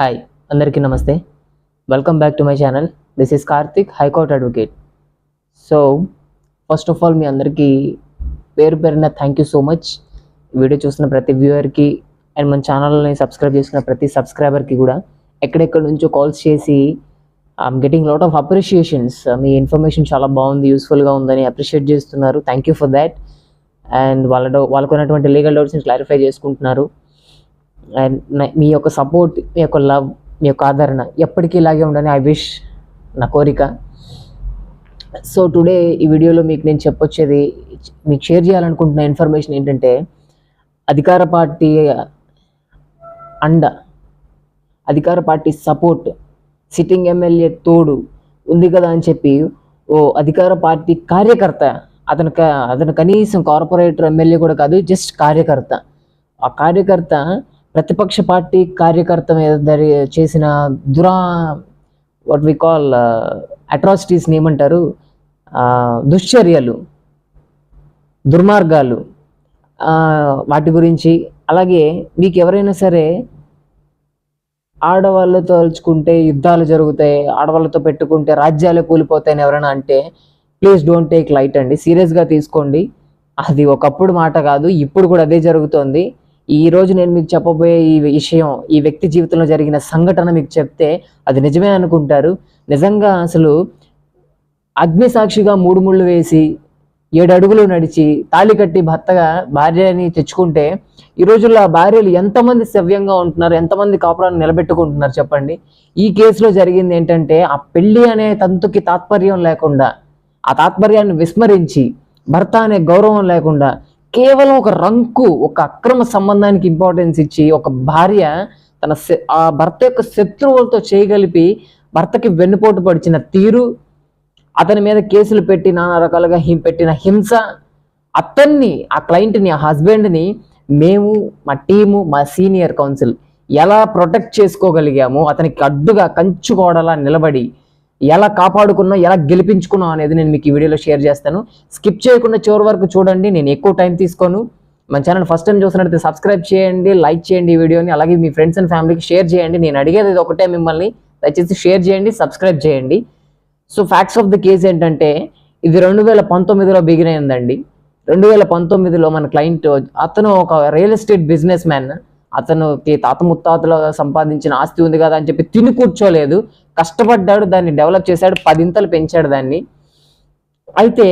Hi అందరికీ namaste. Welcome back to my channel. This is Karthik, high court advocate. So first of all మీ అందరికీ పేరు పేరున thank you so much. Video చూసిన ప్రతి వ్యూవర్కి అండ్ మన ఛానల్ని సబ్స్క్రైబ్ చేసిన ప్రతి సబ్స్క్రైబర్కి కూడా ఎక్కడెక్కడ నుంచో కాల్స్ చేసి I'm getting lot of appreciations. Me information చాలా బాగుంది, యూస్ఫుల్గా ఉందని అప్రిషియేట్ చేస్తున్నారు. Thank you for that. And వాళ్ళకు ఉన్నటువంటి లీగల్ డౌట్స్ని క్లారిఫై చేసుకుంటున్నారు. అండ్ మీ యొక్క సపోర్ట్, మీ యొక్క లవ్, మీ యొక్క ఆదరణ ఎప్పటికీ ఇలాగే ఉండని ఐ విష్, నా కోరిక. సో టుడే ఈ వీడియోలో మీకు నేను చెప్పొచ్చేది, మీకు షేర్ చేయాలనుకుంటున్న ఇన్ఫర్మేషన్ ఏంటంటే, అధికార పార్టీ అండ, అధికార పార్టీ సపోర్ట్, సిట్టింగ్ ఎమ్మెల్యే తోడు ఉంది కదా అని చెప్పి ఓ అధికార పార్టీ కార్యకర్త, అతను కనీసం కార్పొరేటర్ ఎమ్మెల్యే కూడా కాదు, జస్ట్ కార్యకర్త. ఆ కార్యకర్త ప్రతిపక్ష పార్టీ కార్యకర్త మీద చేసిన వాట్ వి కాల్ అట్రాసిటీస్ని ఏమంటారు, దుశ్చర్యలు, దుర్మార్గాలు, వాటి గురించి. అలాగే మీకు ఎవరైనా సరే ఆడవాళ్ళతో తలుచుకుంటే యుద్ధాలు జరుగుతాయి, ఆడవాళ్ళతో పెట్టుకుంటే రాజ్యాలే కూలిపోతాయని ఎవరైనా అంటే ప్లీజ్ డోంట్ టేక్ లైట్ అండి, సీరియస్గా తీసుకోండి. అది ఒకప్పుడు మాట కాదు, ఇప్పుడు కూడా అదే జరుగుతోంది. ఈరోజు నేను మీకు చెప్పబోయే ఈ విషయం, ఈ వ్యక్తి జీవితంలో జరిగిన సంఘటన మీకు చెప్తే అది నిజమే అనుకుంటారు. నిజంగా అసలు అగ్ని సాక్షిగా 3 ముళ్ళు వేసి 7 అడుగులు నడిచి తాళి కట్టి భార్యని తెచ్చుకుంటే ఈ రోజుల్లో ఆ భార్యలు ఎంతమంది సవ్యంగా ఉంటున్నారు, ఎంతమంది కాపురాన్ని నిలబెట్టుకుంటున్నారు చెప్పండి. ఈ కేసులో జరిగింది ఏంటంటే, ఆ పెళ్లి అనే తంతుకి తాత్పర్యం లేకుండా, ఆ తాత్పర్యాన్ని విస్మరించి, భర్త అనే గౌరవం లేకుండా కేవలం ఒక రంకు, ఒక అక్రమ సంబంధానికి ఇంపార్టెన్స్ ఇచ్చి, ఒక భార్య ఆ భర్త యొక్క శత్రువులతో చేయగలిపి భర్తకి వెన్నుపోటు పడిచిన తీరు, అతని మీద కేసులు పెట్టి నానా రకాలుగా పెట్టిన హింస, అతన్ని, ఆ క్లయింట్ని, ఆ హస్బెండ్ని మేము, మా టీము, మా సీనియర్ కౌన్సిల్ ఎలా ప్రొటెక్ట్ చేసుకోగలిగాము, అతనికి అడ్డుగా కంచుకోవడలా నిలబడి ఎలా కాపాడుకున్నాం, ఎలా గెలిపించుకున్నాం అనేది నేను మీకు ఈ వీడియోలో షేర్ చేస్తాను. స్కిప్ చేయకుండా చివరి వరకు చూడండి, నేను ఎక్కువ టైం తీసుకోను. మన ఛానల్ ఫస్ట్ టైం చూసినట్లయితే సబ్స్క్రైబ్ చేయండి, లైక్ చేయండి ఈ వీడియోని, అలాగే మీ ఫ్రెండ్స్ అండ్ ఫ్యామిలీకి షేర్ చేయండి. నేను అడిగేది ఇది ఒకటే, మిమ్మల్ని దయచేసి షేర్ చేయండి, సబ్స్క్రైబ్ చేయండి. So facts of the case ఏంటంటే, ఇది 2019లో బిగిన్ అయిందండి. 2019లో మన క్లయింట్, అతను ఒక రియల్ ఎస్టేట్ బిజినెస్ మ్యాన్. అతనికి తాత ముత్తాతలో సంపాదించిన ఆస్తి ఉంది కదా అని చెప్పి తిని కూర్చోలేదు, కష్టపడ్డాడు, దాన్ని డెవలప్ చేశాడు, 10 ఇంతలు పెంచాడు దాన్ని. అయితే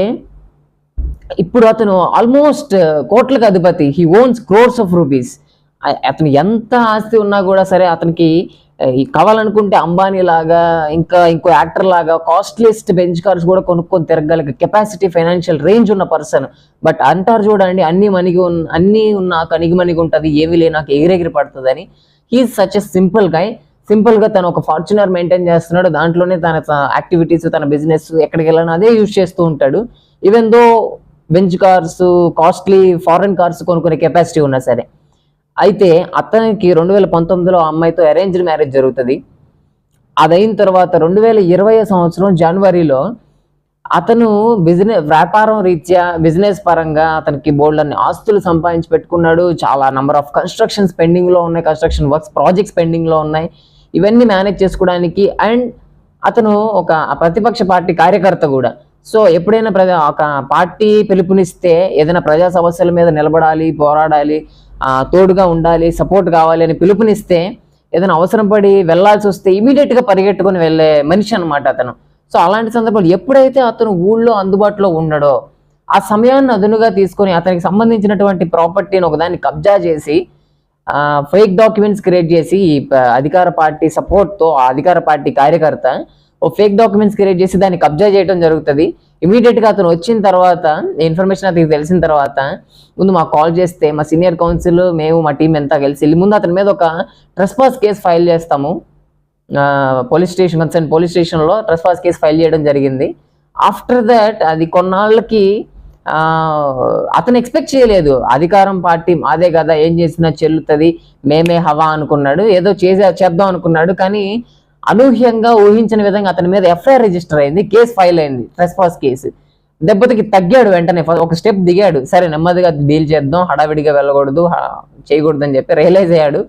ఇప్పుడు అతను ఆల్మోస్ట్ కోట్లకు అధిపతి, he ones crores of rupees. అతను ఎంత ఆస్తి ఉన్నా కూడా సరే, అతనికి కావాలనుకుంటే అంబానీ లాగా, ఇంకో యాక్టర్ లాగా కాస్ట్లీస్ట్ బెంచ్ కార్స్ కూడా కొనుక్కొని తిరగగలిగే కెపాసిటీ, ఫైనాన్షియల్ రేంజ్ ఉన్న పర్సన్. బట్ అంటారు చూడండి, అన్నీ నాకు అణిగిమణిగి ఉంటుంది, ఏమీ లే నాకు ఎగిరెగిరి పడుతుందని. He's such a simple guy. సింపుల్గా తను ఒక ఫార్చునర్ మెయింటైన్ చేస్తున్నాడు, దాంట్లోనే తన యాక్టివిటీస్, తన బిజినెస్ ఎక్కడికి వెళ్ళాలని అదే యూజ్ చేస్తూ ఉంటాడు. Even though bench cars, costly foreign cars కొనుక్కునే కెపాసిటీ ఉన్నా సరే. అయితే అతనికి 2019లో ఆ అమ్మాయితో అరేంజ్డ్ మ్యారేజ్ జరుగుతుంది. అదైన తర్వాత 2020 సంవత్సరం జనవరిలో అతను వ్యాపారం రీత్యా, బిజినెస్ పరంగా అతనికి బోల్డ్ ఆస్తులు సంపాదించి పెట్టుకున్నాడు. చాలా నెంబర్ ఆఫ్ కన్స్ట్రక్షన్స్ పెండింగ్లో ఉన్నాయి, కన్స్ట్రక్షన్ వర్క్స్, ప్రాజెక్ట్స్ పెండింగ్లో ఉన్నాయి. ఇవన్నీ మేనేజ్ చేసుకోవడానికి, అండ్ అతను ఒక ప్రతిపక్ష పార్టీ కార్యకర్త కూడా. సో ఎప్పుడైనా ఒక పార్టీ పిలుపునిస్తే ఏదైనా ప్రజా సమస్యల మీద నిలబడాలి, పోరాడాలి, తోడుగా ఉండాలి, సపోర్ట్ కావాలి అని పిలుపునిస్తే, ఏదైనా అవసరం పడి వెళ్లాల్సి వస్తే ఇమీడియట్గా పరిగెట్టుకుని వెళ్ళే మనిషి అనమాట అతను. సో అలాంటి సందర్భాలు ఎప్పుడైతే అతను ఊళ్ళో అందుబాటులో ఉండడో, ఆ సమయాన్ని అదునుగా తీసుకొని అతనికి సంబంధించినటువంటి ప్రాపర్టీని ఒకదాన్ని కబ్జా చేసి, ఫేక్ డాక్యుమెంట్స్ క్రియేట్ చేసి, అధికార పార్టీ సపోర్ట్తో ఆ అధికార పార్టీ కార్యకర్త ఓ ఫేక్ డాక్యుమెంట్స్ క్రియేట్ చేసి దాన్ని కబ్జా చేయడం జరుగుతుంది. ఇమీడియట్గా అతను వచ్చిన తర్వాత, ఇన్ఫర్మేషన్ అతనికి తెలిసిన తర్వాత, ముందు మాకు కాల్ చేస్తే మా సీనియర్ కౌన్సిల్, మేము, మా టీం ఎంత కలిసి ముందు అతని మీద ఒక ట్రెస్పాస్ కేసు ఫైల్ చేస్తాము. పోలీస్ స్టేషన్లో ట్రెస్పాస్ కేసు ఫైల్ చేయడం జరిగింది. ఆఫ్టర్ దాట్ అది కొన్నాళ్ళకి అతను ఎక్స్పెక్ట్ చేయలేదు, అధికారం పార్టీ మాదే కదా, ఏం చేసినా చెల్లుతుంది, మేమే హవా అనుకున్నాడు, ఏదో చేద్దాం అనుకున్నాడు. కానీ అనూహ్యంగా ఊహించిన విధంగా అతని మీద ఎఫ్ఐఆర్ రిజిస్టర్ అయింది, కేసు ఫైల్ అయింది, ట్రెస్పాస్ కేసు. దెబ్బతికి తగ్గాడు, వెంటనే ఒక స్టెప్ దిగాడు. సరే నెమ్మదిగా డీల్ చేద్దాం, హడావిడిగా వెళ్ళకూడదు, చేయకూడదు అని చెప్పి రియలైజ్ అయ్యాడు.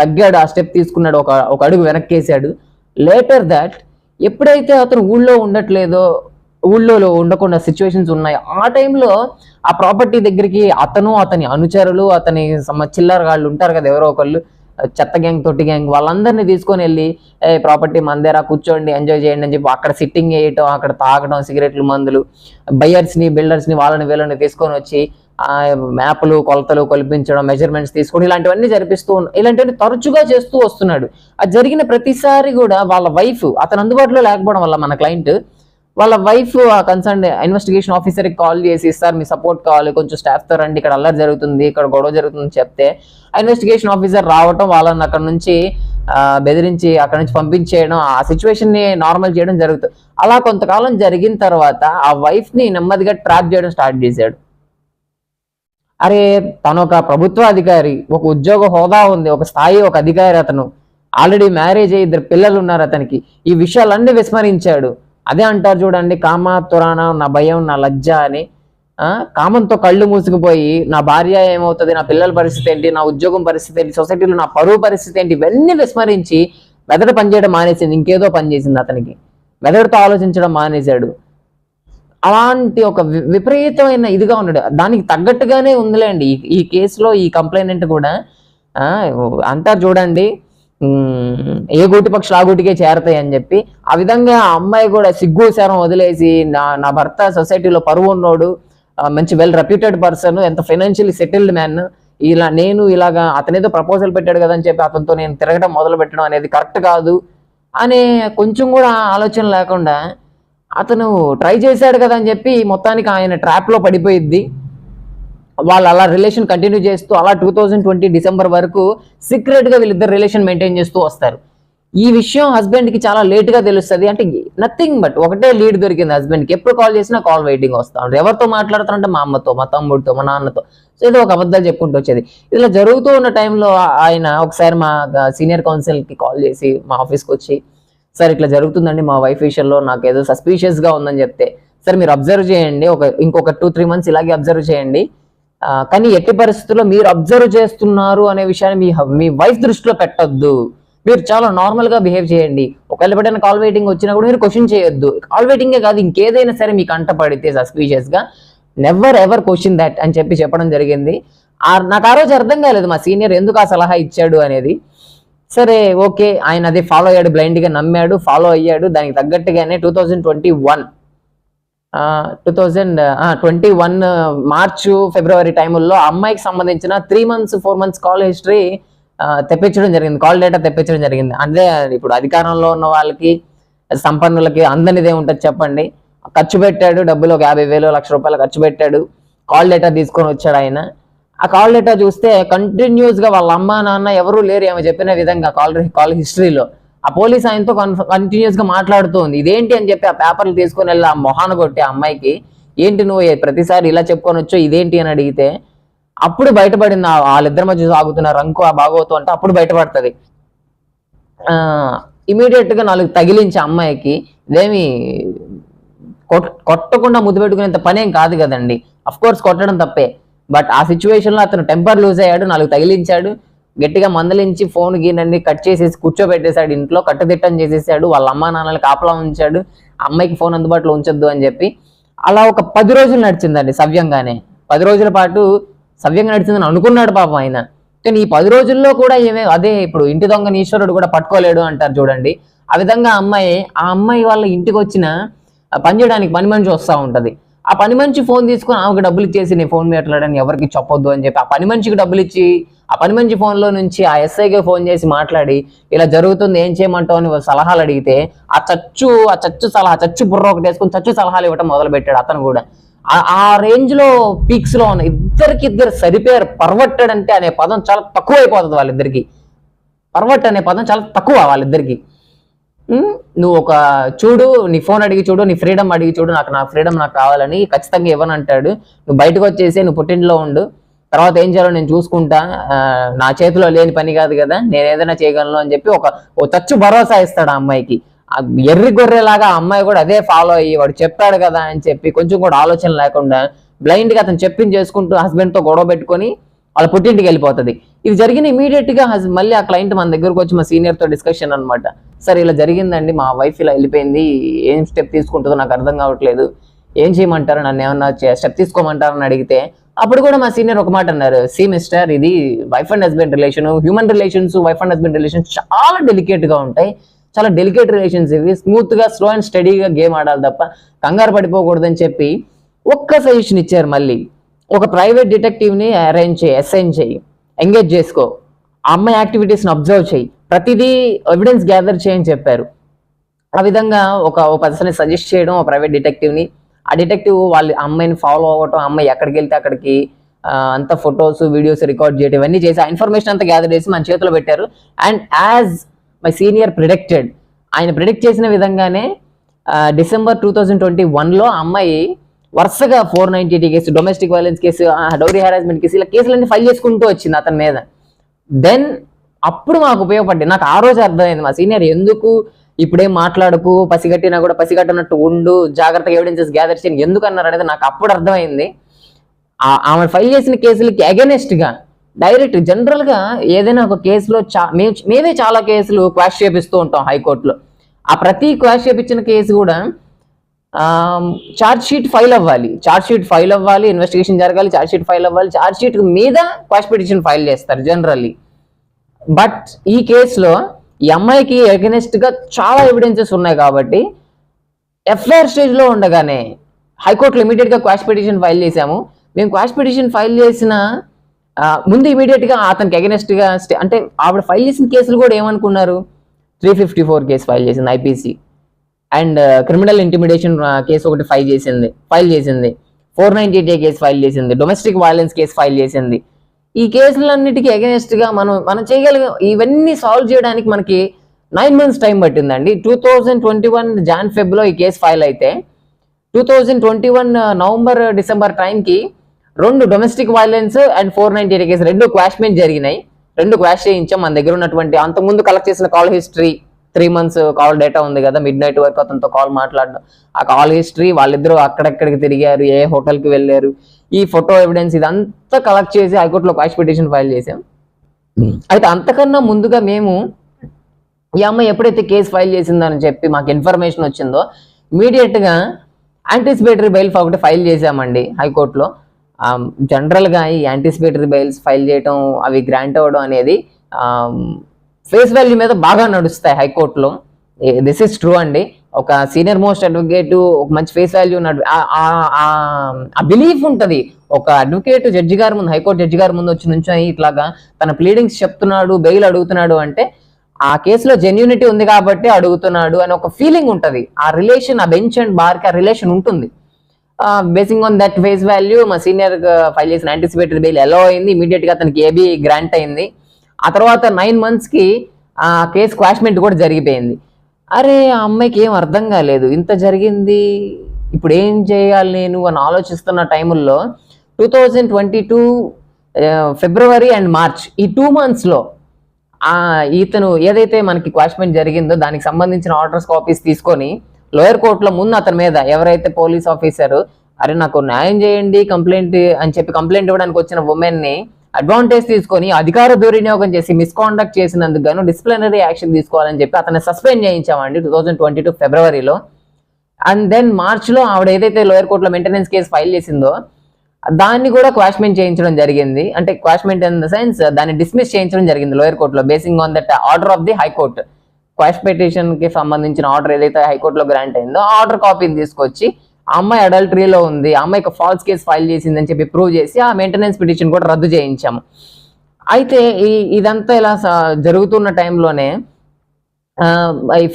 తగ్గాడు, ఆ స్టెప్ తీసుకున్నాడు, ఒక అడుగు వెనక్కేసాడు. లేటర్ దాట్ ఎప్పుడైతే అతను ఊళ్ళో ఉండట్లేదో, ఊళ్ళో ఉండకుండా సిచ్యువేషన్స్ ఉన్నాయి, ఆ టైంలో ఆ ప్రాపర్టీ దగ్గరికి అతను, అతని అనుచరులు, అతని చిల్లర వాళ్ళు ఉంటారు కదా ఎవరో ఒకళ్ళు, చెత్త గ్యాంగ్, తొట్టి గ్యాంగ్, వాళ్ళందరినీ తీసుకొని వెళ్ళి ప్రాపర్టీ మందేరా, కూర్చోండి, ఎంజాయ్ చేయండి అని చెప్పి అక్కడ సిట్టింగ్ వేయటం, అక్కడ తాగడం, సిగరెట్లు, మందులు, బయ్యర్స్ని, బిల్డర్స్ని, వాళ్ళని వీళ్ళని తీసుకొని వచ్చి మ్యాప్లు, కొలతలు కొలిపించడం, మెజర్మెంట్స్ తీసుకొని ఇలాంటివన్నీ జరిపిస్తూ ఇలాంటివన్నీ తరచుగా చేస్తూ వస్తున్నాడు. అది జరిగిన ప్రతిసారి కూడా వాళ్ళ వైఫ్, అతను అందుబాటులో లేకపోవడం వల్ల మన క్లయింట్ వాళ్ళ వైఫ్ ఆ కన్సర్న్ ఇన్వెస్టిగేషన్ ఆఫీసర్కి కాల్ చేసి, సార్ మీ సపోర్ట్ కావాలి, కొంచెం స్టాఫ్తో రండి, ఇక్కడ అల్లరి జరుగుతుంది, ఇక్కడ గొడవ జరుగుతుంది చెప్తే ఇన్వెస్టిగేషన్ ఆఫీసర్ రావటం, వాళ్ళని అక్కడ నుంచి బెదిరించి అక్కడ నుంచి పంపించేయడం, ఆ సిచ్యువేషన్ ని నార్మల్ చేయడం జరుగుతుంది. అలా కొంతకాలం జరిగిన తర్వాత ఆ వైఫ్ ని నెమ్మదిగా ట్రాప్ చేయడం స్టార్ట్ చేశాడు. అరే తను ఒక ప్రభుత్వ అధికారి, ఒక ఉద్యోగ హోదా ఉంది, ఒక స్థాయి, ఒక అధికారి, అతను ఆల్రెడీ మ్యారేజ్ అయ్యి 2 పిల్లలు ఉన్నారు అతనికి. ఈ విషయాలన్నీ విస్మరించాడు. అదే అంటారు చూడండి, కామ తురాణ, నా భయం, నా లజ్జ అని. కామంతో కళ్ళు మూసుకుపోయి నా భార్య ఏమవుతుంది, నా పిల్లల పరిస్థితి ఏంటి, నా ఉద్యోగం పరిస్థితి ఏంటి, సొసైటీలో నా పరువు పరిస్థితి ఏంటి, ఇవన్నీ విస్మరించి మెదడు పనిచేయడం మానేసింది, ఇంకేదో పని చేసింది అతనికి. మెదడుతో ఆలోచించడం మానేశాడు. అలాంటి ఒక విపరీతమైన ఇదిగా ఉన్నాడు. దానికి తగ్గట్టుగానే ఉందిలేండి ఈ కేసులో ఈ కంప్లైంట్ కూడా. అంటారు చూడండి, ఏ గూటి పక్షులు ఆ గూటికే చేరతాయి అని చెప్పి, ఆ విధంగా ఆ అమ్మాయి కూడా సిగ్గు శరం వదిలేసి, నా భర్త సొసైటీలో పరువు ఉన్నోడు, మంచి వెల్ రెప్యూటెడ్ పర్సన్, ఎంత ఫైనాన్షియల్లీ సెటిల్డ్ మ్యాన్, ఇలాగా అతనేదో ప్రపోజల్ పెట్టాడు కదా అని చెప్పి అతనితో నేను తిరగడం మొదలు పెట్టడం అనేది కరెక్ట్ కాదు అనే కొంచెం కూడా ఆలోచన లేకుండా అతను ట్రై చేశాడు కదా అని చెప్పి మొత్తానికి ఆయన ట్రాప్లో పడిపోయిద్ది. వాళ్ళు అలా రిలేషన్ కంటిన్యూ చేస్తూ అలా 2020 డిసెంబర్ వరకు సీక్రెట్గా వీళ్ళిద్దరు రిలేషన్ మెయింటైన్ చేస్తూ వస్తారు. ఈ విషయం హస్బెండ్కి చాలా లేట్గా తెలుస్తుంది. అంటే నథింగ్ బట్ ఒకటే లీడ్ దొరికింది హస్బెండ్కి, ఎప్పుడు కాల్ చేసినా కాల్ వెయిటింగ్ వస్తూ ఉంటారు. ఎవరితో మాట్లాడుతారంటే మా అమ్మతో, మా తమ్ముడితో, మా నాన్నతో. సో ఏదో ఒక అబద్ధాలు చెప్పుకుంటూ వచ్చేది. ఇలా జరుగుతూ ఉన్న టైంలో ఆయన ఒకసారి మా సీనియర్ కౌన్సిల్కి కాల్ చేసి మా ఆఫీస్కి వచ్చి, సార్ ఇట్లా జరుగుతుందండి మా వైఫ్ విషయంలో, నాకు ఏదో సస్పీషియస్గా ఉందని చెప్తే, సార్ మీరు అబ్జర్వ్ చేయండి, ఇంకొక 2-3 మంత్స్ ఇలాగే అబ్జర్వ్ చేయండి, కానీ ఎట్టి పరిస్థితుల్లో మీరు అబ్జర్వ్ చేస్తున్నారు అనే విషయాన్ని మీ వైఫ్ దృష్టిలో పెట్టొద్దు, మీరు చాలా నార్మల్గా బిహేవ్ చేయండి. ఒకవేళ ఎప్పుడైనా కాల్ వెయిటింగ్ వచ్చినా కూడా మీరు క్వశ్చన్ చేయొద్దు. కాల్ వెయిటింగే కాదు, ఇంకేదైనా సరే మీకు అంట పడితే సస్పీషియస్గా నెవర్ ఎవర్ క్వశ్చన్ దట్ అని చెప్పడం జరిగింది. నాకు ఆ రోజు అర్థం కాలేదు మా సీనియర్ ఎందుకు ఆ సలహా ఇచ్చాడు అనేది. సరే ఓకే, ఆయన అదే ఫాలో అయ్యాడు, బ్లైండ్గా నమ్మాడు, ఫాలో అయ్యాడు. దానికి తగ్గట్టుగానే 2021 మార్చు ఫిబ్రవరి టైముల్లో అమ్మాయికి సంబంధించిన 3 months 4 months కాల్ హిస్టరీ తెప్పించడం జరిగింది, కాల్ డేటా తెప్పించడం జరిగింది. అంటే ఇప్పుడు అధికారంలో ఉన్న వాళ్ళకి, సంపన్నులకి అందనిదే ఉంటుంది చెప్పండి. ఖర్చు పెట్టాడు డబ్బులు, ఒక 50,000 1,00,000 రూపాయలు ఖర్చు పెట్టాడు, కాల్ డేటా తీసుకొని వచ్చాడు ఆయన. ఆ కాల్ డేటా చూస్తే కంటిన్యూస్ గా వాళ్ళ అమ్మ నాన్న ఎవరూ లేరు ఏమో చెప్పిన విధంగా కాల్ హిస్టరీలో. ఆ పోలీస్ ఆయనతో కంటిన్యూస్ గా మాట్లాడుతూ ఉంది. ఇదేంటి అని చెప్పి ఆ పేపర్లు తీసుకొని వెళ్ళి ఆ మొహాన కొట్టి ఆ అమ్మాయికి, ఏంటి నువ్వు ప్రతిసారి ఇలా చెప్పుకొని వచ్చో ఇదేంటి అని అడిగితే అప్పుడు బయటపడింది వాళ్ళిద్దరి మధ్య సాగుతున్న రంకు ఆ భాగవతం అంటే అప్పుడు బయటపడుతుంది. ఇమీడియట్ గా 4 తగిలించి అమ్మాయికి, ఇదేమి కొట్టకుండా ముద్దు పెట్టుకునేంత పనేం కాదు కదండి, అఫ్ కోర్స్ కొట్టడం తప్పే, బట్ ఆ సిచ్యువేషన్ లో అతను టెంపర్ లూజ్ అయ్యాడు, 4 తగిలించాడు, గట్టిగా మందలించి ఫోన్ గీనన్ని కట్ చేసేసి కూర్చోబెట్టేశాడు, ఇంట్లో కట్టుదిట్టం చేసేసాడు, వాళ్ళ అమ్మా నాన్నలకి కాపలా ఉంచాడు, అమ్మాయికి ఫోన్ అందుబాటులో ఉంచొద్దు అని చెప్పి. అలా ఒక 10 రోజులు నడిచిందండి సవ్యంగానే. 10 రోజుల పాటు సవ్యంగా నడిచిందని అనుకున్నాడు పాపం ఆయన. కానీ ఈ 10 రోజుల్లో కూడా అదే ఇప్పుడు ఇంటి దొంగని ఈశ్వరుడు కూడా పట్టుకోలేడు అంటారు చూడండి, ఆ విధంగా ఆ అమ్మాయి వాళ్ళ ఇంటికి వచ్చిన పని చేయడానికి పని మనిషి వస్తూ ఉంటది. ఆ పని మనిషి ఫోన్ తీసుకొని ఆమెకు డబ్బులు ఇచ్చేసి నేను ఫోన్ మాట్లాడని ఎవరికి చెప్పొద్దు అని చెప్పి ఆ పని మనిషికి డబ్బులు ఇచ్చి, ఆ పని మనిషి ఫోన్లో నుంచి ఆ ఎస్ఐకి ఫోన్ చేసి మాట్లాడి ఇలా జరుగుతుంది ఏం చేయమంటావు అని సలహాలు అడిగితే ఆ చచ్చు బుర్ర ఒకటి వేసుకొని చచ్చు సలహాలు ఇవ్వటం మొదలు పెట్టాడు అతను కూడా. ఆ రేంజ్ లో పీక్స్ లో ఉన్న ఇద్దరు సరిపోయారు. పర్వట్టెడ్ అంటే అనే పదం చాలా తక్కువ అయిపోతుంది వాళ్ళిద్దరికి. పర్వట్ అనే పదం చాలా తక్కువ వాళ్ళిద్దరికి. నువ్వు ఒక చూడు, నీ ఫోన్ అడిగి చూడు, నీ ఫ్రీడమ్ అడిగి చూడు, నా ఫ్రీడమ్ నాకు కావాలని ఖచ్చితంగా ఇవ్వనంటాడు. నువ్వు బయటకు వచ్చేసి నువ్వు పుట్టింట్లో ఉండు, తర్వాత ఏం చేయాలో నేను చూసుకుంటా, నా చేతిలో లేని పని కాదు కదా, నేను ఏదైనా చేయగలను అని చెప్పి ఓ చచ్చు భరోసా ఇస్తాడు ఆ అమ్మాయికి. ఎర్రి గొర్రెలాగా ఆ అమ్మాయి కూడా అదే ఫాలో అయ్యి వాడు చెప్పాడు కదా అని చెప్పి కొంచెం కూడా ఆలోచన లేకుండా బ్లైండ్ గా అతను చెప్పింది చేసుకుంటూ హస్బెండ్ తో గొడవ పెట్టుకొని వాళ్ళ పుట్టింటికి వెళ్ళిపోతుంది. ఇది జరిగిన ఇమీడియట్ గా మళ్ళీ ఆ క్లయింట్ మన దగ్గరకు వచ్చి మా సీనియర్ తో డిస్కషన్ అనమాట. సార్ ఇలా జరిగిందండి, మా వైఫ్ ఇలా వెళ్ళిపోయింది, ఏం స్టెప్ తీసుకుంటుందో నాకు అర్థం కావట్లేదు, ఏం చేయమంటారు, నన్ను ఏమన్నా స్టెప్ తీసుకోమంటారని అడిగితే అప్పుడు కూడా మా సీనియర్ ఒక మాట అన్నారు, సి మిస్టర్, ఇది wife and husband relation, human relations, wife and husband relations చాలా డెలికేట్ గా ఉంటాయి, చాలా డెలికేట్ రిలేషన్స్ ఇవి, స్మూత్ గా స్లో అండ్ స్టడీగా గేమ్ ఆడాలి తప్ప కంగారు పడిపోకూడదని చెప్పి ఒక్క సజెషన్ ఇచ్చారు. మళ్ళీ ఒక ప్రైవేట్ డిటెక్టివ్ ని అసైన్ చేయి, ఎంగేజ్ చేసుకో, ఆ అమ్మాయి యాక్టివిటీస్ ని అబ్జర్వ్ చేయి, ప్రతిదీ ఎవిడెన్స్ గ్యాదర్ చేయని చెప్పారు. ఆ విధంగా ఒక పర్సన్ సజెస్ట్ చేయడం, ఒక ప్రైవేట్ డిటెక్టివ్ ని, ఆ డిటెక్టివ్ వాళ్ళ అమ్మాయిని ఫాలో అవ్వటం, అమ్మాయి ఎక్కడికి వెళ్తే అక్కడికి అంత ఫొటోస్ వీడియోస్ రికార్డ్ చేయడం, ఇవన్నీ చేసి ఆ ఇన్ఫర్మేషన్ అంతా గ్యాదర్ చేసి మన చేతిలో పెట్టారు. And as my senior predicted, ఆయన ప్రిడిక్ట్ చేసిన విధంగానే డిసెంబర్ 2021లో అమ్మాయి వరుసగా 490 case, domestic violence case, dowry harassment case, ఇలా కేసులన్నీ ఫైల్ చేసుకుంటూ వచ్చింది అతని మీద. దెన్ అప్పుడు మాకు ఉపయోగపడ్డాయి. నాకు ఆ రోజు అర్థమైంది మా సీనియర్ ఎందుకు ఇప్పుడేం మాట్లాడకు, పసిగట్టినా కూడా పసిగట్టనట్టు ఉండు, జాగ్రత్తగా ఎవిడెన్సెస్ గ్యాదర్ చేయని ఎందుకు అన్నారు అనేది నాకు అప్పుడు అర్థమైంది. ఆమె ఫైల్ చేసిన కేసులకి అగెనెస్ట్ గా డైరెక్ట్ జనరల్ గా ఏదైనా ఒక కేసులో మేమే చాలా కేసులు క్వాష్ చేపిస్తూ ఉంటాం హైకోర్టులో. ఆ ప్రతి క్వాష్ చేపించిన కేసు కూడా ఛార్జ్ షీట్ ఫైల్ అవ్వాలి, ఇన్వెస్టిగేషన్ జరగాలి, ఛార్జ్ షీట్ ఫైల్ అవ్వాలి, ఛార్జ్ షీట్ మీద క్వాష్ పిటిషన్ ఫైల్ చేస్తారు జనరల్లీ. బట్ ఈ కేసులో ఈ అమ్మాయికి అగెనెస్ట్ గా చాలా ఎవిడెన్సెస్ ఉన్నాయి కాబట్టి ఎఫ్ఐఆర్ స్టేజ్ లో ఉండగానే హైకోర్టులో ఇమీడియట్ గా క్వాష్ పిటిషన్ ఫైల్ చేశాము. మేము క్వాష్ పిటిషన్ ఫైల్ చేసిన ముందు ఇమీడియట్ గా అతనికి అగెనెస్ట్ గా అంటే ఆవిడ ఫైల్ చేసిన కేసులు కూడా ఏమనుకున్నారు, 354 కేసు ఫైల్ చేసింది IPC, and criminal intimidation case ఒకటి ఫైల్ చేసింది, 498 కేసు ఫైల్ చేసింది, డొమెస్టిక్ వైలెన్స్ కేసు ఫైల్ చేసింది. ఈ కేసులన్నిటికీ అగెనెస్ట్ గా మనం చేయగలిగే ఇవన్నీ సాల్వ్ చేయడానికి మనకి 9 months టైం పట్టిందండి. 2021 జాన్ ఫెబ్లో ఈ కేసు ఫైల్ అయితే 2021 నవంబర్ డిసెంబర్ టైంకి 2 డొమెస్టిక్ వైలెన్స్ అండ్ 498 కేసు 2 క్వాష్మెంట్ జరిగినాయి. 2 క్వాష్ చేయించాం. మన దగ్గర ఉన్నటువంటి అంతకుముందు కలెక్ట్ చేసిన call history, 3 months call data ఉంది కదా, మిడ్ నైట్ వరకు అతనితో కాల్ మాట్లాడడం, ఆ కాల్ హిస్టరీ, వాళ్ళిద్దరూ అక్కడెక్కడికి తిరిగారు, ఏ హోటల్కి వెళ్ళారు, ఈ ఫోటో ఎవిడెన్స్ ఇదంతా కలెక్ట్ చేసి హైకోర్టులో క్వాష్ పిటిషన్ ఫైల్ చేసాం. అయితే అంతకన్నా ముందుగా మేము ఈ అమ్మాయి ఎప్పుడైతే కేసు ఫైల్ చేసిందని చెప్పి మాకు ఇన్ఫర్మేషన్ వచ్చిందో ఇమీడియట్ గా యాంటిసిపేటరీ బెయిల్ ఒకటి ఫైల్ చేసామండి హైకోర్టులో. జనరల్గా ఈ యాంటిసిపేటరీ బెయిల్స్ ఫైల్ చేయడం, అవి గ్రాంట్ అవ్వడం అనేది ఫేస్ వాల్యూ మీద బాగా నడుస్తాయి హైకోర్టులో. దిస్ ఇస్ ట్రూ అండి. ఒక సీనియర్ మోస్ట్ అడ్వకేట్ ఒక మంచి ఫేస్ వాల్యూ ఆ బిలీఫ్ ఉంటుంది. ఒక అడ్వకేట్ జడ్జి గారి ముందు, హైకోర్టు జడ్జి గారి ముందు వచ్చి నుంచొని ఇట్లాగా తన ప్లీడింగ్స్ చెప్తున్నాడు, బెయిల్ అడుగుతున్నాడు అంటే ఆ కేసులో జెన్యూనిటీ ఉంది కాబట్టి అడుగుతున్నాడు అని ఒక ఫీలింగ్ ఉంటుంది. ఆ రిలేషన్, ఆ బెంచ్ అండ్ బార్ కి ఆ రిలేషన్ ఉంటుంది. Basing on that face value మా సీనియర్ ఫైల్ చేసిన యాంటిసిపేటరీ బెయిల్ ఎలా అయింది, ఇమీడియట్ గా అతనికి ఏబీ గ్రాంట్ అయింది. ఆ తర్వాత 9 months కి ఆ కేసు క్వాష్మెంట్ కూడా జరిగిపోయింది. అరే ఆ అమ్మాయికి ఏం అర్థం కాలేదు, ఇంత జరిగింది, ఇప్పుడు ఏం చేయాలి నేను అని ఆలోచిస్తున్న టైముల్లో 2022 ఫిబ్రవరి అండ్ మార్చ్ ఈ 2 months లో ఇతను ఏదైతే మనకి క్వాష్మెంట్ జరిగిందో దానికి సంబంధించిన ఆర్డర్స్ కాపీస్ తీసుకొని లోయర్ కోర్టులో ముందు అతని మీద ఎవరైతే పోలీస్ ఆఫీసర్ అరే నాకు న్యాయం చేయండి కంప్లైంట్ అని చెప్పి కంప్లైంట్ ఇవ్వడానికి వచ్చిన ఉమెన్ ని అడ్వాంటేజ్ తీసుకొని అధికార దుర్వినియోగం చేసి మిస్కాండక్ట్ చేసినందుకు గాను డిసిప్లినరీ యాక్షన్ తీసుకోవాలని చెప్పి అతన్ని సస్పెండ్ చేయించామండి 2022 ఫిబ్రవరిలో. అండ్ దెన్ మార్చ్లో ఆవిడ ఏదైతే లోయర్ కోర్టులో మెయింటెనెన్స్ కేసు ఫైల్ చేసిందో దాన్ని కూడా క్వాష్మెంట్ చేయించడం జరిగింది. అంటే క్వాష్మెంట్ ఇన్ ద సెన్స్ దాన్ని డిస్మిస్ చేయించడం జరిగింది లోయర్ కోర్టులో basing on that order of the high court. Quash petition కి సంబంధించిన ఆర్డర్ ఏదైతే హైకోర్టులో గ్రాంట్ అయిందో ఆ ఆర్డర్ కాపీని తీసుకొచ్చి ఆ అమ్మాయి అడల్టరీలో ఉంది, ఆ అమ్మాయికి ఫాల్స్ కేసు ఫైల్ చేసిందని చెప్పి ప్రూవ్ చేసి ఆ మెయింటెనెన్స్ పిటిషన్ కూడా రద్దు చేయించాము. అయితే ఇదంతా ఇలా జరుగుతున్న టైంలోనే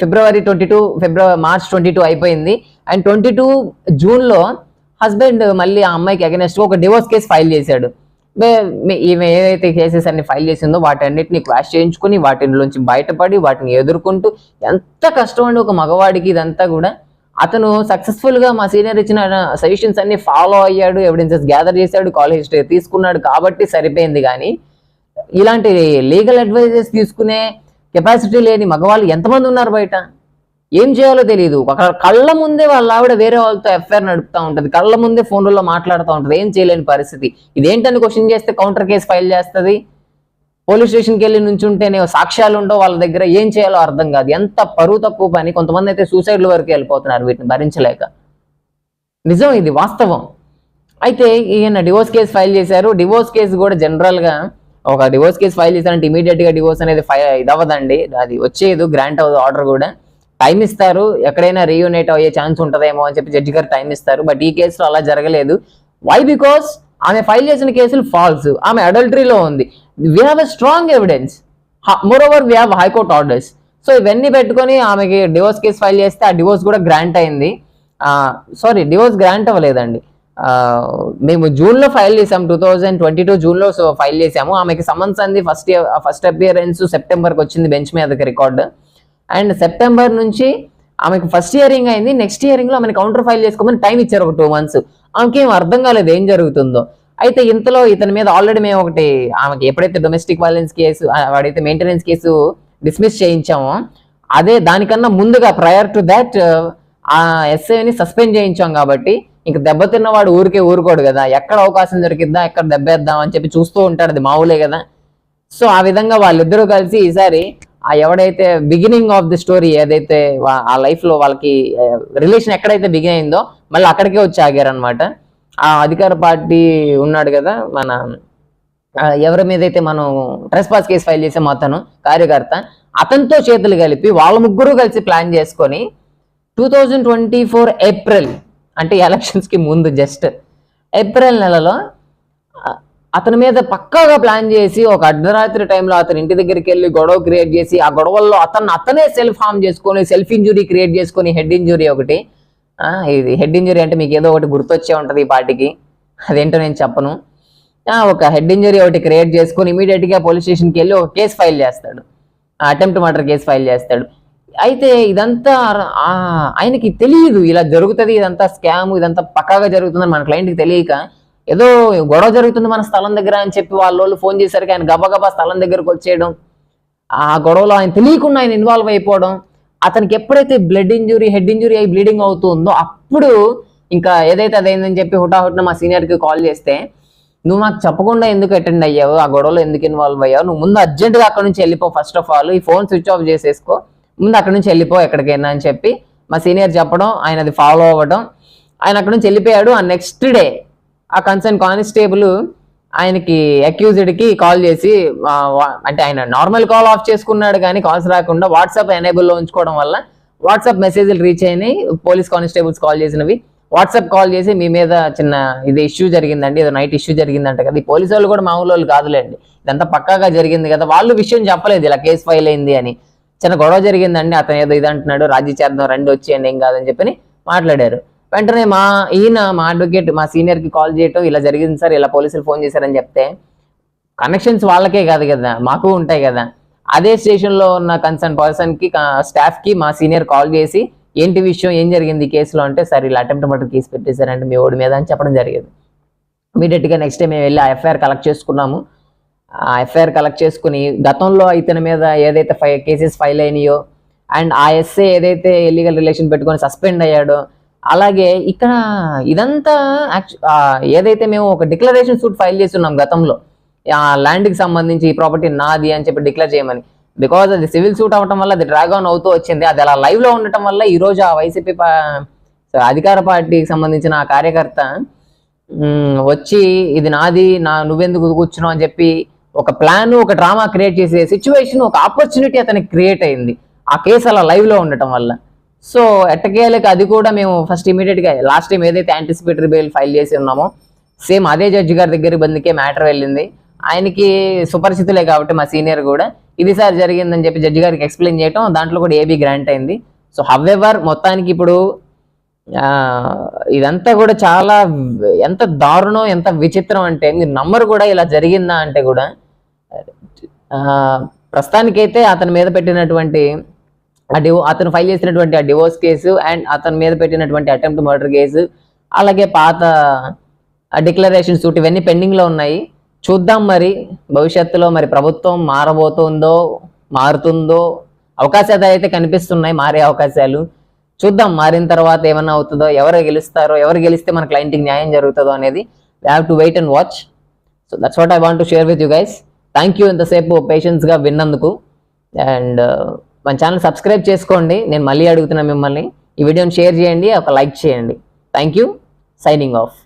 ఫిబ్రవరి 22 మార్చ్ 22 అయిపోయింది. అండ్ 22 జూన్లో హస్బెండ్ మళ్ళీ ఆ అమ్మాయికి అగెనెస్ట్ ఒక డివోర్స్ కేసు ఫైల్ చేశాడు. ఈమె ఏదైతే కేసెస్ అన్ని ఫైల్ చేసిందో వాటన్నిటిని క్వాష్ చేయించుకుని వాటిలోంచి బయటపడి వాటిని ఎదుర్కొంటూ ఎంత కష్టం అండి ఒక మగవాడికి ఇదంతా కూడా. అతను సక్సెస్ఫుల్ గా మా సీనియర్ ఇచ్చిన సజెషన్స్ అన్ని ఫాలో అయ్యాడు, ఎవిడెన్సెస్ గ్యాదర్ చేశాడు, కాలేజ్ హిస్టరీ తీసుకున్నాడు కాబట్టి సరిపోయింది. కానీ ఇలాంటి లీగల్ అడ్వైజెస్ తీసుకునే కెపాసిటీ లేని మగవాళ్ళు ఎంతమంది ఉన్నారు బయట? ఏం చేయాలో తెలియదు. అక్కడ కళ్ళ ముందే వాళ్ళ ఆవిడ వేరే వాళ్ళతో ఎఫ్ఐఆర్ నడుపుతూ ఉంటుంది, కళ్ళ ముందే ఫోన్లలో మాట్లాడుతూ ఉంటుంది, ఏం చేయలేని పరిస్థితి. ఇదేంటని క్వశ్చన్ చేస్తే కౌంటర్ కేసు ఫైల్ చేస్తుంది, పోలీస్ స్టేషన్కి వెళ్ళి నుంచుంటేనే సాక్ష్యాలు ఉండవు వాళ్ళ దగ్గర, ఏం చేయాలో అర్థం కాదు. ఎంత పరువు తక్కువ పని. కొంతమంది అయితే సూసైడ్ల వరకు వెళ్ళిపోతున్నారు వీటిని భరించలేక. నిజం, ఇది వాస్తవం. అయితే ఈయన డివోర్స్ కేసు ఫైల్ చేశారు. డివోర్స్ కేసు కూడా జనరల్గా ఒక డివోర్స్ కేసు ఫైల్ చేశారంటే ఇమీడియట్గా డివోర్స్ అనేది ఇదవ్వదండి, అది వచ్చేది గ్రాంట్ అవ్వదు. ఆర్డర్ కూడా టైం ఇస్తారు, ఎక్కడైనా రీయూనైట్ అయ్యే ఛాన్స్ ఉంటుందేమో అని చెప్పి జడ్జి గారు టైం ఇస్తారు. బట్ ఈ కేసులో అలా జరగలేదు. వై? బికాస్ ఆమె ఫైల్ చేసిన కేసులు ఫాల్స్, ఆమె అడల్టరీలో ఉంది. We have a strong evidence, more over we have high court orders. So ఇవన్నీ పెట్టుకొని ఆమెకి డివోర్స్ కేసు ఫైల్ చేస్తే ఆ డివోర్స్ కూడా గ్రాంట్ అయింది. సారీ, డివోర్స్ గ్రాంట్ అవ్వలేదండి. మేము జూన్లో ఫైల్ చేసాం, 2022 జూన్లో ఫైల్ చేసాము. ఆమెకి సమన్స్ అంది ఫస్ట్ అపియరెన్స్ సెప్టెంబర్కి వచ్చింది బెంచ్ మీదకి రికార్డు. అండ్ సెప్టెంబర్ నుంచి ఆమెకు ఫస్ట్ హియరింగ్ అయింది. నెక్స్ట్ హియరింగ్లో ఆమెను కౌంటర్ ఫైల్ చేసుకోమని టైం ఇచ్చారు, ఒక 2 months. ఆమెకి ఏం అర్థం కాలేదు ఏం జరుగుతుందో. అయితే ఇంతలో ఇతని మీద ఆల్రెడీ మేము ఒకటి, ఆమెకి ఎప్పుడైతే డొమెస్టిక్ వైలెన్స్ కేసు, వాడైతే మెయింటెనెన్స్ కేసు డిస్మిస్ చేయించామో, అదే దానికన్నా ముందుగా ప్రయర్ టు దాట్ ఆ ఎస్ఐని సస్పెండ్ చేయించాం. కాబట్టి ఇంక దెబ్బతిన్నవాడు ఊరికే ఊరుకోడు కదా, ఎక్కడ అవకాశం దొరికిద్దా ఎక్కడ దెబ్బేద్దాం అని చెప్పి చూస్తూ ఉంటాడు, అది మామూలే కదా. సో ఆ విధంగా వాళ్ళిద్దరూ కలిసి ఈసారి ఆ ఎవడైతే బిగినింగ్ ఆఫ్ ది స్టోరీ ఏదైతే ఆ లైఫ్ లో వాళ్ళకి రిలేషన్ ఎక్కడైతే బిగిన్ అయిందో మళ్ళీ అక్కడికే వచ్చి ఆగారనమాట. ఆ అధికార పార్టీ ఉన్నాడు కదా, మన ఎవరి మీద అయితే మనం ట్రెస్పాస్ కేసు ఫైల్ చేసామో అతను కార్యకర్త, అతనితో చేతులు కలిపి వాళ్ళ ముగ్గురు కలిసి ప్లాన్ చేసుకొని 2024 ఏప్రిల్, అంటే ఎలక్షన్స్ కి ముందు జస్ట్ ఏప్రిల్ నెలలో అతని మీద పక్కాగా ప్లాన్ చేసి ఒక అర్ధరాత్రి టైంలో అతని ఇంటి దగ్గరికి వెళ్ళి గొడవ క్రియేట్ చేసి, ఆ గొడవల్లో అతనే సెల్ఫ్ హార్మ్ చేసుకొని, సెల్ఫ్ ఇంజురీ క్రియేట్ చేసుకొని, హెడ్ ఇంజురీ ఒకటి. ఇది హెడ్ ఇంజురీ అంటే మీకు ఏదో ఒకటి గుర్తొచ్చే ఉంటుంది ఈ పార్టీకి, అదేంటో నేను చెప్పను. ఒక హెడ్ ఇంజురీ ఒకటి క్రియేట్ చేసుకొని ఇమీడియట్గా పోలీస్ స్టేషన్కి వెళ్ళి ఒక కేసు ఫైల్ చేస్తాడు, అటెంప్ట్ మర్డర్ కేసు ఫైల్ చేస్తాడు. అయితే ఇదంతా ఆయనకి తెలియదు ఇలా జరుగుతుంది, ఇదంతా స్కామ్, ఇదంతా పక్కాగా జరుగుతుందని మన క్లయింట్కి తెలియక ఏదో గొడవ జరుగుతుంది మన స్థలం దగ్గర అని చెప్పి వాళ్ళు ఫోన్ చేసరికి ఆయన గబగబా స్థలం దగ్గరకు వచ్చేయడం, ఆ గొడవలో ఆయన తెలియకుండా ఆయన ఇన్వాల్వ్ అయిపోవడం. అతనికి ఎప్పుడైతే బ్లడ్ ఇంజురీ, హెడ్ ఇంజురీ అయి బ్లీడింగ్ అవుతుందో అప్పుడు ఇంకా ఏదైతే అదైందని చెప్పి హుటాహుటిన మా సీనియర్కి కాల్ చేస్తే, నువ్వు నాకు చెప్పకుండా ఎందుకు అటెండ్ అయ్యావు, ఆ గొడవలో ఎందుకు ఇన్వాల్వ్ అయ్యావు, నువ్వు ముందు అర్జెంటుగా అక్కడ నుంచి వెళ్ళిపో, ఫస్ట్ ఆఫ్ ఆల్ ఈ ఫోన్ స్విచ్ ఆఫ్ చేసేసుకో, ముందు అక్కడ నుంచి వెళ్ళిపో ఎక్కడికైనా అని చెప్పి మా సీనియర్ చెప్పడం, ఆయన అది ఫాలో అవ్వడం, ఆయన అక్కడ నుంచి వెళ్ళిపోయాడు. ఆ నెక్స్ట్ డే ఆ కన్సర్న్ కానిస్టేబుల్ ఆయనకి అక్యూజ్డ్కి కాల్ చేసి, అంటే ఆయన నార్మల్ కాల్ ఆఫ్ చేసుకున్నాడు కానీ కాల్స్ రాకుండా వాట్సాప్ ఎనేబుల్లో ఉంచుకోవడం వల్ల వాట్సాప్ మెసేజ్లు రీచ్ అయినాయి. పోలీస్ కానిస్టేబుల్స్ కాల్ చేసినవి వాట్సాప్ కాల్ చేసి, మీ మీద చిన్న ఇది ఇష్యూ జరిగిందండి, ఏదో నైట్ ఇష్యూ జరిగిందంట కదా. ఈ పోలీసు వాళ్ళు కూడా మామూలు వాళ్ళు కాదులేండి, ఇదంతా పక్కాగా జరిగింది కదా. వాళ్ళు విషయం చెప్పలేదు ఇలా కేసు ఫైల్ అయింది అని, చిన్న గొడవ జరిగిందండి, అతను ఏదో ఇది అంటున్నాడు, రాజీ చేద్దాం రండి వచ్చేయండి ఏం కాదని చెప్పి మాట్లాడారు. వెంటనే మా అడ్వకేట్ మా సీనియర్కి కాల్ చేయటం, ఇలా జరిగింది సార్, ఇలా పోలీసులు ఫోన్ చేశారని చెప్తే, కనెక్షన్స్ వాళ్ళకే కాదు కదా మాకు ఉంటాయి కదా. అదే స్టేషన్లో ఉన్న కన్సర్న్ పర్సన్కి, స్టాఫ్కి మా సీనియర్ కాల్ చేసి, ఏంటి విషయం, ఏం జరిగింది ఈ కేసులో అంటే, సార్ ఇలా అటెంప్ట్ మర్డర్ కేసు పెట్టేశారంటే మీ ఓడి మీద అని చెప్పడం జరిగింది. ఇమీడియట్గా నెక్స్ట్ డే మేము వెళ్ళి ఆ ఎఫ్ఐఆర్ కలెక్ట్ చేసుకున్నాము. ఆ ఎఫ్ఐఆర్ కలెక్ట్ చేసుకుని గతంలో ఇతని మీద ఏదైతే కేసెస్ ఫైల్ అయినాయో, అండ్ ఆ ఎస్ఏ ఏదైతే ఇల్లీగల్ రిలేషన్ పెట్టుకొని సస్పెండ్ అయ్యాడో, అలాగే ఇక్కడ ఇదంతా ఏదైతే మేము ఒక డిక్లరేషన్ సూట్ ఫైల్ చేస్తున్నాం గతంలో, ఆ ల్యాండ్కి సంబంధించి ఈ ప్రాపర్టీ నాది అని చెప్పి డిక్లేర్ చేయమని, బికాజ్ అది సివిల్ సూట్ అవ్వటం వల్ల అది డ్రాగ్ ఆన్ అవుతూ వచ్చింది. అది అలా లైవ్లో ఉండటం వల్ల ఈరోజు ఆ వైసీపీ అధికార పార్టీకి సంబంధించిన ఆ కార్యకర్త వచ్చి ఇది నాది, నువ్వెందుకు కూర్చున్నావు అని చెప్పి ఒక ప్లాన్, ఒక డ్రామా క్రియేట్ చేసే సిచ్యువేషన్, ఒక ఆపర్చునిటీ అతనికి క్రియేట్ అయింది ఆ కేసు అలా లైవ్లో ఉండటం వల్ల. సో ఎట్టకేలకు అది కూడా మేము ఫస్ట్ ఇమీడియట్గా లాస్ట్ టైం ఏదైతే యాంటిసిపేటరీ బెయిల్ ఫైల్ చేసి ఉన్నామో సేమ్ అదే జడ్జి గారి దగ్గర బందుకే మ్యాటర్ వెళ్ళింది. ఆయనకి సుపరిచితులే కాబట్టి మా సీనియర్ కూడా ఇది సార్ జరిగిందని చెప్పి జడ్జి గారికి ఎక్స్ప్లెయిన్ చేయటం, దాంట్లో కూడా ఏబీ గ్రాంట్ అయింది. సో హవెవర్ మొత్తానికి ఇప్పుడు ఇదంతా కూడా చాలా ఎంత దారుణం, ఎంత విచిత్రం అంటే మీరు నమ్మరు కూడా, ఇలా జరిగిందా అంటే కూడా. ప్రస్తుతానికైతే అతని మీద పెట్టినటువంటి అతను ఫైల్ చేసినటువంటి ఆ డివోర్స్ కేసు అండ్ అతని మీద పెట్టినటువంటి అటెంప్ట్ మర్డర్ కేసు, అలాగే పాత డిక్లరేషన్ సూట్, ఇవన్నీ పెండింగ్లో ఉన్నాయి. చూద్దాం మరి భవిష్యత్తులో మరి ప్రభుత్వం మారబోతుందో, మారుతుందో, అవకాశాలు అయితే కనిపిస్తున్నాయి, మారే అవకాశాలు. చూద్దాం మారిన తర్వాత ఏమన్నా అవుతుందో, ఎవరు గెలుస్తారో, ఎవరు గెలిస్తే మన క్లయింట్కి న్యాయం జరుగుతుందో అనేది we have to wait and watch. So that's what I want to share with you guys. Thank you ఇంతసేపు పేషెన్స్గా విన్నందుకు. అండ్ మన ఛానల్ సబ్స్క్రైబ్ చేసుకోండి. నేను మళ్ళీ అడుగుతున్నా మిమ్మల్ని, ఈ వీడియోని షేర్ చేయండి, ఒక లైక్ చేయండి. Thank you. Signing off.